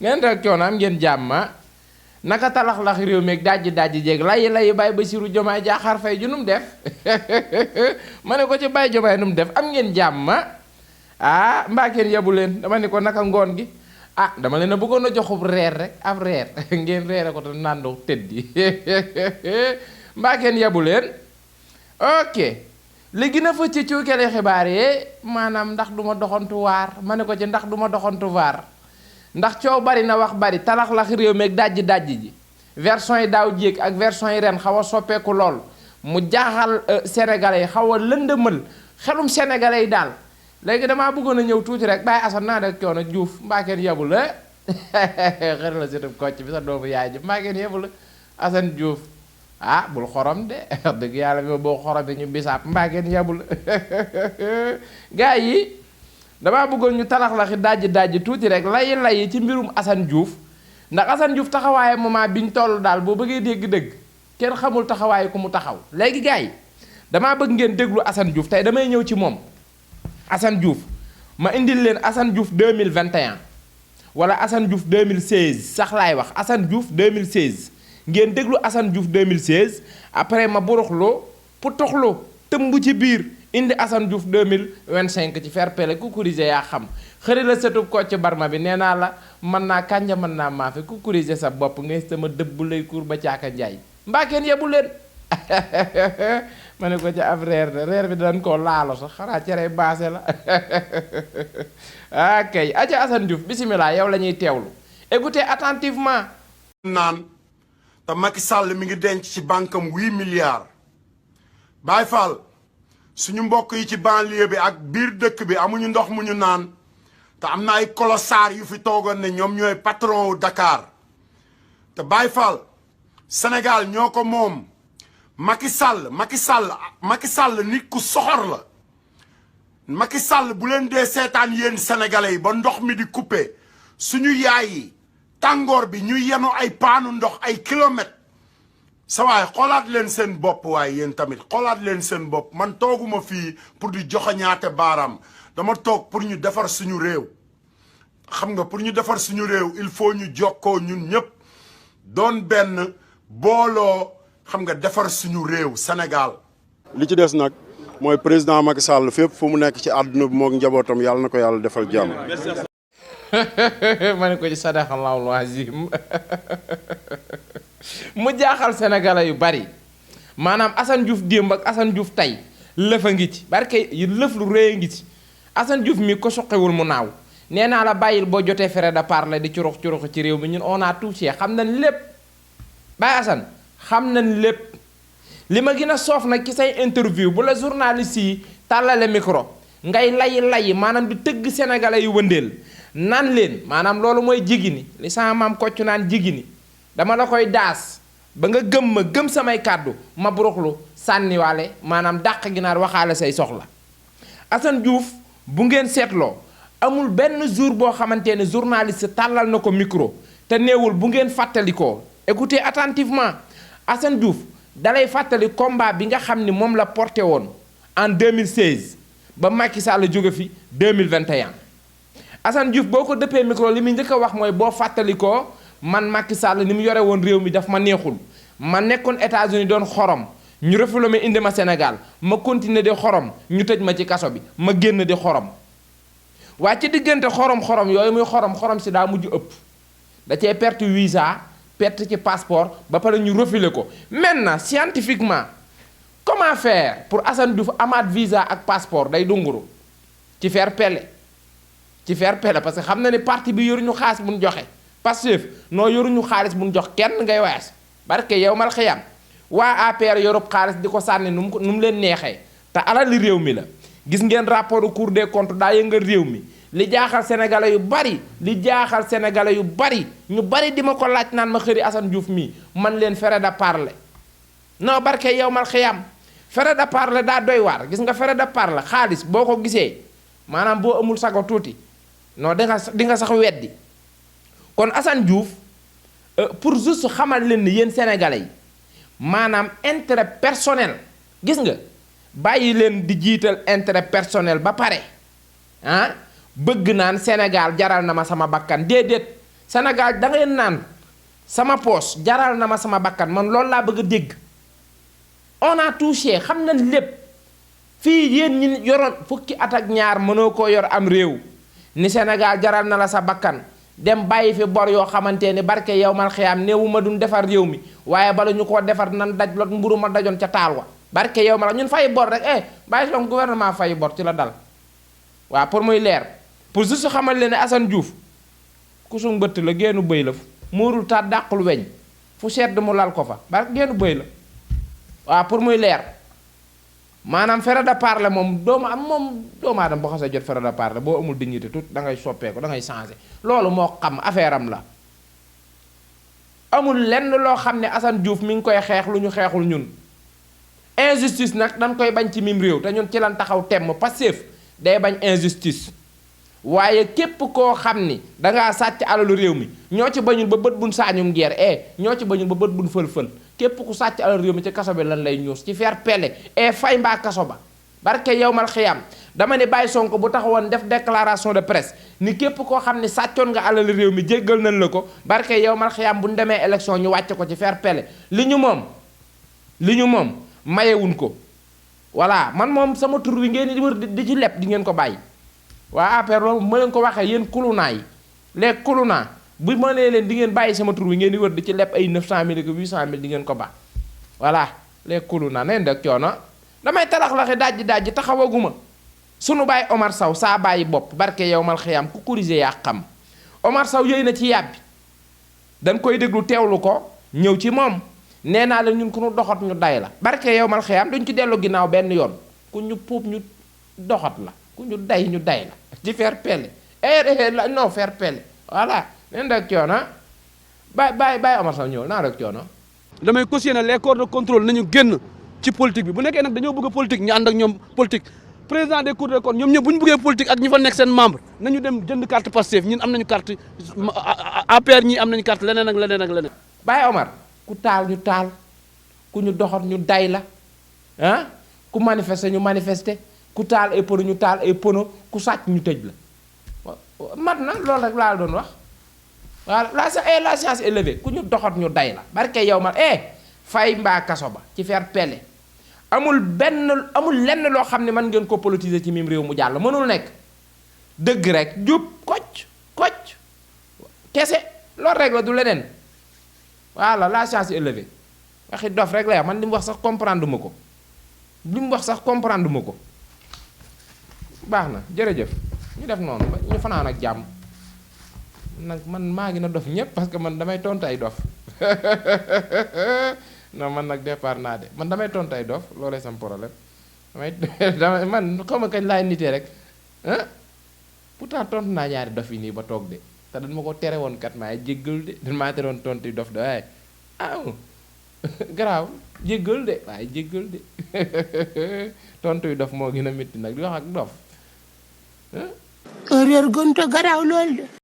ngeen rek coono am ngeen jàmma naka talax-lax réew meeg dajji jéeg layi Baye Bassirou Diomaye Diakhar Faye ju num def ma ne ko ci Baye Diomaye num def am ngeen jàmma ah mbaa kenn yabu leen dama ne ko naka ngoon gi ah dama leen a bëggoon a joxub reer rek ab reer ngeen reere ko te nàndoo tëddi mbaa kenn yabu leen ok li gën a fa ci cuukele xibaar yi maanaam ndax duma doxantu waar ma ne ko ci ndax duma doxantu waar ndax coow bari na wax bari talax-lax réew meeg dajji ji version yi daaw jéeg ak version yi ren xaw a soppeeku lool mu jaaxal sénégalais yi xaw a lëndëmal xelum sénégalais yi daal léegi damaa bëggoon a ñëw tuuti rek bàyyi asan naa dek coono Diouf mbaakeen yebu la xër la situb kocc bi sa doomu yaay ji mbaakeen yebu la Assane Diouf ah bul xorom de dëgg yàlla bi boo xoromee ñu bisaab mbaakeen yebu la gaa yi damaa bëggoon ñu talax-laxi dajji tuuti rek layi ci mbirum Assane Diouf ndax Assane Diouf taxawaaye moment biñ toll daal boo bëggee dégg dëgg kenn xamul taxawaaye ku mu taxaw léegi gars yi damaa bëgg ngeen déglu Assane Diouf tey damay ñëw ci moom Assane Diouf ma indil leen Assane Diouf 2021 wala Assane Diouf 2016 sax laay wax Assane Diouf 2016 ngeen déglu Assane Diouf 2016 après ma buruxloo putuxloo tëmb ci biir indi Assane Diouf 2025 ci fair play kukurise yaa xam xëri la sëtub Kocc Barma bi nee naa la mën naa kànja mën naa maafe kukurise sa bopp ngay sama dëbb lay kuur ba caaka njaay mbaa kenn yebu leen ma ne ko ca ab reer de reer bi dañ koo laalo sax xanaa cere baase la ah kay aca Assane Diouf bisimilah yow la ñuy teewlu écoutez attentivement naan te Macky Sall mi ngi denc ci bankam 8 milliards Baye Fall suñu mbokk yi ci banlieue bi ak biir dëkk bi amuñu ndox mu ñu naan te am na ay colossar yu fi toogoon ne ñoom ñooy patron wu Dakar te Baye Fall Sénégal ñoo ko moom Macky Sall nit ku soxor la Macky Sall bu leen dee seetaan yéen sénégalais yi ba ndox mi di coupé suñu yaay yi tàngoor bi ñu yenu ay paanu ndox ay kilomètres sa waay xoolaat leen seen bopp waaye yéen tamit xoolaat leen seen bopp man tooguma fii pour di joxoñaate baaraam dama toog pour ñu defar suñu réew xam nga pour ñu defar suñu réew il faut ñu jokkoo ñun ñëpp doon benn booloo xam nga defar suñu réew Sénégal. li ci des nag mooy président Macky Sall fépp fu mu nekk ci àdduna bi moog njabootam yàlla na ko yàlla defal jàmm. ma ne ko ci sadaxallahul azim mu jaaxal sénégalais yu bari maanaam Assane Diouf démb ak Assane Diouf tey lëf a ngi ci barke lëf lu rëy a ngi ci Assane Diouf mi ko suqiwul mu naaw nee naa la bàyyil boo jotee fere de parler di curux ci réew mi ñun on a touché xam nañ lépp Baye Assane xam nañ lépp li ma gën a soof nag ci say interview bu la journaliste yi tàllale micro ngay layi maanaam di tëgg sénégalais yu wëndeel nan leen maanaam loolu mooy jigini li sama maam Kocc naan jigini dama la koy daas ba nga gëm samay kàddu ma buruxlu sànniwaale maanaam dàq ginaar waxaale say soxla Assane Diouf bu ngeen seetloo amul benn jour boo xamante ne journaliste tàllal na ko micro te neewul bu ngeen fàttalikoo écoutez attentivement Assane Diouf dalay fàttali combat bi nga xam ni moom la porté woon en 2016 ba Macky Sall jóge fi 2021 Assane Diouf boo ko dëppee micro li muy njëkk a wax mooy boo fàttalikoo man Macky Sall ni mu yore woon réew mi daf ma neexul ma nekkoon États-Unis doon xorom ñu refulé ma indi ma Sénégal ma continuer di xorom ñu tëj ma ci kaso bi ma génn di xorom waaye ci diggante xorom yooyu muy xorom si daa mujj ëpp da cee perte visa perte ci passeport ba pare ñu refulé ko maintenant scientifiquement comment faire pour Assane Diouf amaat visa ak passeport day dunguru ci fair play parce que xam na ne parti bi yoruñu xaalis bu ñu joxe Pastef noo yoruñu xaalis bu ñu jox kenn ngay waas barke yow mal xiyam waa APR yorub xaalis di ko sànni nu mu leen neexee te alali réew mi la gis ngeen rapport Cour des comptes daa yëngal réew mi li jaaxal sénégalais yu bari ñu bari di ma ko laaj naan ma xëri Assane Diouf mii man leen fere de parler non barke yow mal xiyam fere de parler daa doy waar gis nga fere de parler xaalis boo ko gisee maanaam boo amul sago tuuti non di nga sax weddi kon Assane Diouf pour juste xamal leen ni yéen sénégalais yi maanaam intérêt personnel gis nga bàyyi leen di jiital intérêt personnel ba pare ah bëgg naan Sénégal jaral na ma sama bakkan déedéet Sénégal da ngeen naan sama poos jaral na ma sama bakkan, man loolu laa bëgg a dégg. On a touché xam nañ lépp fii yéen ñi yoroon fukki at ak ñaar mënoo koo yor am réew ni Sénégal jaral na la sa bakkan dem bàyyi fi bor yoo xamante ni barke yow mal xiyaam néewuma duñ defar réew mi waaye bala ñu koo defar nan daj lot mburu ma dajoon ca taal wa barke yow mal ñun fay bor rek bàyyi son gouvernement fay bor ci la dal. waaw pour muy leer pour juste xamal leen ne Assane Diouf ku su mbëtt la génnu bëy la muurul taat dàqul weñ fu sedd mu lal ko fa barke génnu bëy la. waaw pour muy leer maanaam fere de parler moom doomu aadama boo xasee jot fere de parler boo amul dignité tout da ngay soppeeku da ngay changé loolu moo xam affaire am la. amul lenn loo xam ne Assane Diouf mi ngi koy xeex lu ñu xeexul ñun injustice nag dañ koy bañ ci mim réew te ñun ci lan taxaw temm Pastef day bañ injustice waaye képp koo xam ni dangaa sàcc alalu réew mi ñoo ci bañul ba bët buñ saañum ngeer ñoo ci bañul ba bët buñ fël-fël képp ku sàcc alalu réew mi ci kaso bi lan lay ñuus ci faire pele fay mbaa kaso ba barke yow mal xiyam dama ne Baye Sonko bu taxawoon def déclaration de presse ni képp koo xam ne sàccoon nga alalu réew mi jéggal nañ la ko barke yow mal xiyam bu ñu demee élection ñu wàcce ko ci faire pele li ñu moom mayewuñ ko voilà man moom sama tur wi ngeen di wër di ci lepp di ngeen ko bàyyi waa APR loolu ma leen ko waxee yéen kulunaa yi les kulunaa bu ma nee leen di ngeen bàyyi sama tur wi ngeen di wër di ci lepp ay 900 000 ak 800 000 di ngeen ko baax voilà les kulunaa neen dek coono damay talax-laxi dajji taxawaguma sunu baay Omar Sow saa bàyyi bopp barke yow mal xiyam ku corrigé yaa xam Omar Sow yooyu na ci yàbbi dañ koy déglu teewlu ko ñëw ci moom nee naa la ñun ku ñu doxat ñu day la barke yow mal xiyam duñ ci dellu ginnaaw benn yoon ku ñu puub ñu doxat la ku ñu day la ci faire pele non faire pele voilà neen rek coono bàyyi Omar Sow ñëw naa rek coono damay cautionner les corps de contrôle nañu génn ci politique bi bu nekkee nag dañoo bëgg a politique ñu ànd ak ñoom politique président des cours de comptes ñoom ñëpp bu ñu bëggee politique ak ñi fa nekk seen membre nañu dem jënd carte Pastef ñun am nañu carte APR ñii am nañu carte leneen ak leneen. Baye Omar ku taal ñu taal ku ñu doxat ñu day la ku manifester ñu manifester ku taal ay pono ñu taal ay pono ku sàcc ñu tëj la mat na loolu rek laa doon wax voilà la science est levée ku ñu doxat ñu day la barke yow ma fay mbaa kaso ba ci faire pele amul lenn loo xam ne man ngeen ko politiser ci mim réew mu jàll mënul nekk dëgg rek jub kocc kese loolu rek la du leneen voilà la science est levée waxi dof rek la man li mu wax sax comprendre ma ko baax na jërëjëf ñu def noonu ñu fanaan ak jàmm nag man maa ngi na dof ñëpp parce que man damay tontu ay dof non man nag départ naa de man damay tontu ay dof loolay sam problème damay man xaw ma kañ laay nitee rek pourtant tontu naa ñaari dof yi nii ba toog de te dañ ma ko tere woon kat maay jéggal de dañ maa tere woon tontu dof de waaye garaaw jéggal de waaye jéggal de tontu dof moo gën a métti nag di wax ak dof réer gënta garaaw lool de